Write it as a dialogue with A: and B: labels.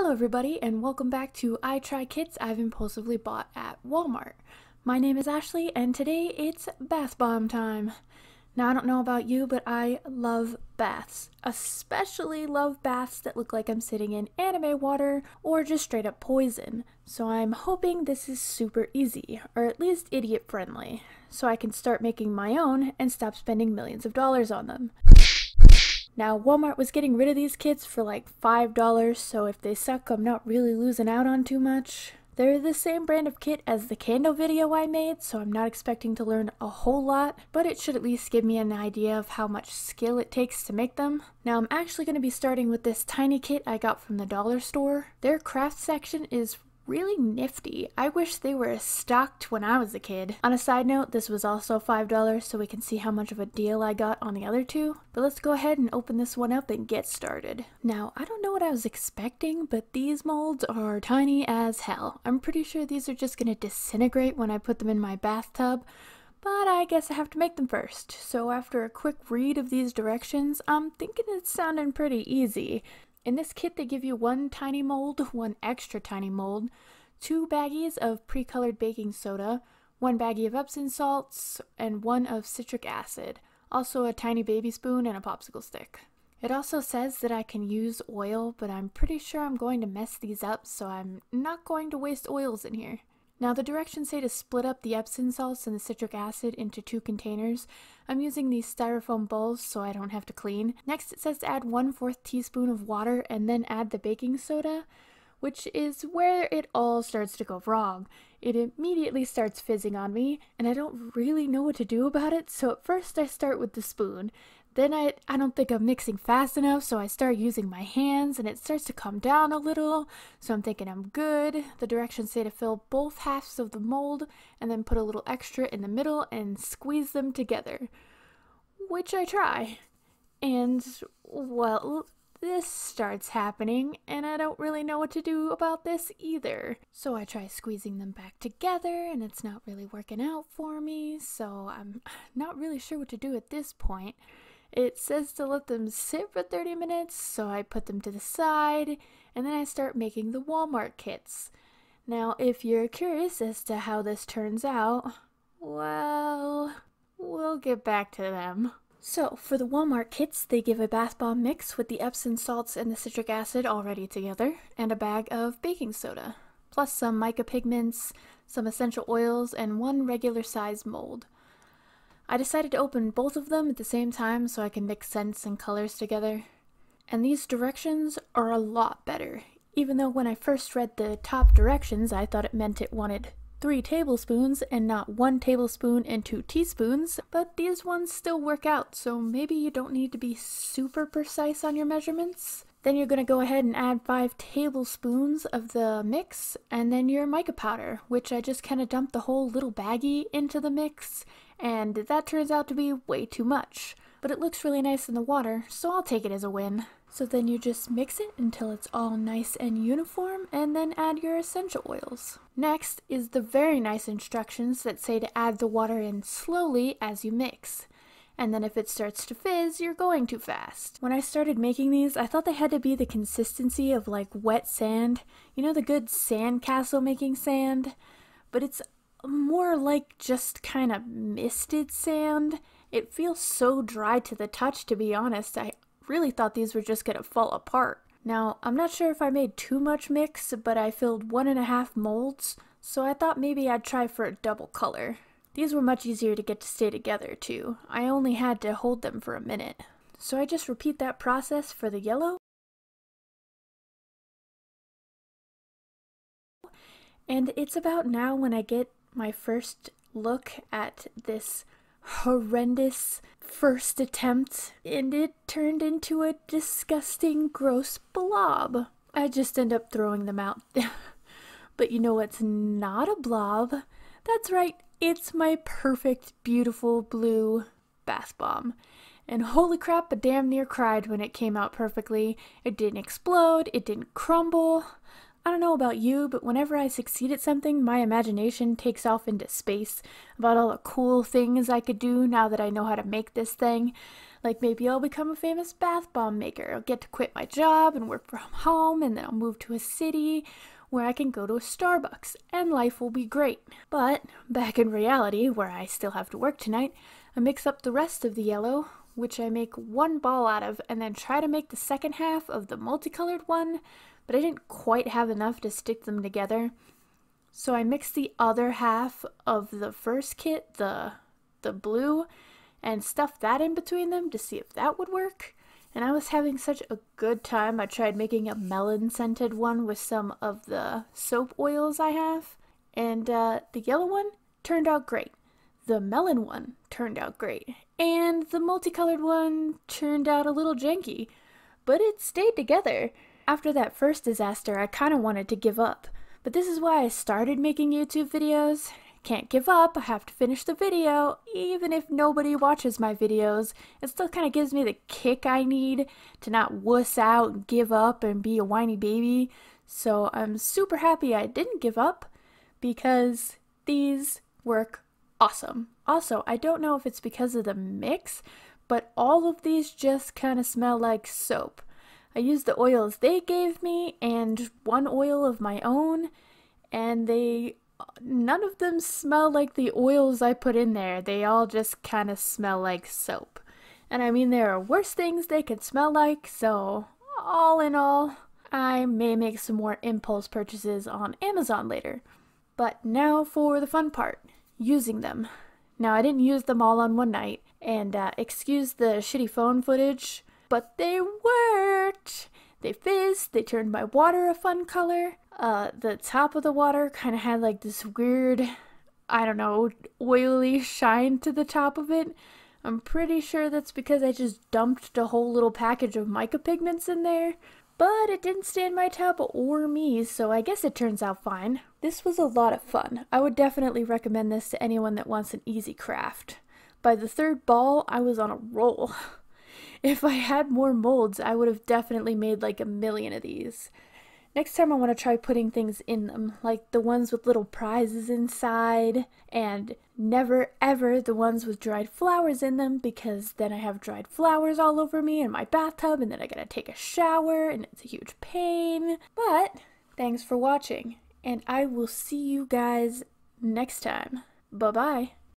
A: Hello everybody and welcome back to I Try Kits I've impulsively bought at Walmart. My name is Ashley and today it's bath bomb time. Now I don't know about you, but I love baths. Especially love baths that look like I'm sitting in anime water or just straight up poison. So I'm hoping this is super easy, or at least idiot friendly, so I can start making my own and stop spending millions of dollars on them. Now, Walmart was getting rid of these kits for like $5, so if they suck, I'm not really losing out on too much. They're the same brand of kit as the candle video I made, so I'm not expecting to learn a whole lot, but it should at least give me an idea of how much skill it takes to make them. Now, I'm actually going to be starting with this tiny kit I got from the dollar store. Their craft section is really nifty. I wish they were stocked when I was a kid. On a side note, this was also $5, so we can see how much of a deal I got on the other two. But let's go ahead and open this one up and get started. Now, I don't know what I was expecting, but these molds are tiny as hell. I'm pretty sure these are just gonna disintegrate when I put them in my bathtub, but I guess I have to make them first. So after a quick read of these directions, I'm thinking it's sounding pretty easy. In this kit, they give you one tiny mold, one extra tiny mold, 2 baggies of pre-colored baking soda, 1 baggie of Epsom salts, and 1 of citric acid. Also a tiny baby spoon and a popsicle stick. It also says that I can use oil, but I'm pretty sure I'm going to mess these up, so I'm not going to waste oils in here. Now the directions say to split up the Epsom salts and the citric acid into 2 containers. I'm using these styrofoam bowls so I don't have to clean. Next it says to add 1/4 teaspoon of water and then add the baking soda, which is where it all starts to go wrong. It immediately starts fizzing on me and I don't really know what to do about it, so at first I start with the spoon. Then I don't think I'm mixing fast enough, so I start using my hands and it starts to come down a little, so I'm thinking I'm good. The directions say to fill both halves of the mold and then put a little extra in the middle and squeeze them together, which I try. And, well, this starts happening and I don't really know what to do about this either. So I try squeezing them back together and it's not really working out for me, so I'm not really sure what to do at this point. It says to let them sit for 30 minutes, so I put them to the side, and then I start making the Walmart kits. Now, if you're curious as to how this turns out, well, we'll get back to them. So, for the Walmart kits, they give a bath bomb mix with the Epsom salts and the citric acid already together, and a bag of baking soda, plus some mica pigments, some essential oils, and 1 regular size mold. I decided to open both of them at the same time so I can mix scents and colors together. And these directions are a lot better, even though when I first read the top directions I thought it meant it wanted 3 tablespoons and not 1 tablespoon and 2 teaspoons, but these ones still work out, so maybe you don't need to be super precise on your measurements. Then you're going to go ahead and add 5 tablespoons of the mix, and then your mica powder, which I just kind of dumped the whole little baggie into the mix, and that turns out to be way too much. But it looks really nice in the water, so I'll take it as a win. So then you just mix it until it's all nice and uniform, and then add your essential oils. Next is the very nice instructions that say to add the water in slowly as you mix. And then if it starts to fizz, you're going too fast. When I started making these, I thought they had to be the consistency of like wet sand. You know, the good sand castle making sand? But it's more like just kind of misted sand. It feels so dry to the touch, to be honest. I really thought these were just gonna fall apart. Now, I'm not sure if I made too much mix, but I filled 1.5 molds, so I thought maybe I'd try for a double color. These were much easier to get to stay together, too. I only had to hold them for a minute. So I just repeat that process for the yellow. And it's about now when I get my first look at this horrendous first attempt, and it turned into a disgusting, gross blob. I just end up throwing them out. But you know what's not a blob? That's right. It's my perfect, beautiful blue bath bomb. And holy crap, I damn near cried when it came out perfectly. It didn't explode, it didn't crumble. I don't know about you, but whenever I succeed at something, my imagination takes off into space about all the cool things I could do now that I know how to make this thing. Like maybe I'll become a famous bath bomb maker. I'll get to quit my job and work from home, and then I'll move to a city where I can go to a Starbucks and life will be great. But back in reality, where I still have to work tonight, I mix up the rest of the yellow, which I make one ball out of, and then try to make the second half of the multicolored one, but I didn't quite have enough to stick them together. So I mixed the other half of the first kit, the blue, and stuffed that in between them to see if that would work. And I was having such a good time. I tried making a melon scented one with some of the soap oils I have, and the yellow one turned out great. The melon one turned out great, and the multicolored one turned out a little janky, but it stayed together. After that first disaster, I kind of wanted to give up, but this is why I started making YouTube videos. Can't give up, I have to finish the video. Even if nobody watches my videos, it still kind of gives me the kick I need to not wuss out and give up and be a whiny baby. So I'm super happy I didn't give up because these work awesome. Also, I don't know if it's because of the mix, but all of these just kind of smell like soap. I used the oils they gave me and one oil of my own, and none of them smell like the oils I put in there. They all just kind of smell like soap. And I mean, there are worse things they could smell like, so all in all, I may make some more impulse purchases on Amazon later. But now for the fun part, using them. Now, I didn't use them all on one night, and excuse the shitty phone footage, but they worked! They fizzed, they turned my water a fun color. The top of the water kind of had like this weird, I don't know, oily shine to the top of it. I'm pretty sure that's because I just dumped a whole little package of mica pigments in there. But it didn't stain my tub or me, so I guess it turns out fine. This was a lot of fun. I would definitely recommend this to anyone that wants an easy craft. By the third ball, I was on a roll. If I had more molds, I would have definitely made like 1 million of these. Next time I want to try putting things in them, like the ones with little prizes inside, and never ever the ones with dried flowers in them, because then I have dried flowers all over me in my bathtub, and then I gotta take a shower, and it's a huge pain. But thanks for watching, and I will see you guys next time. Bye-bye.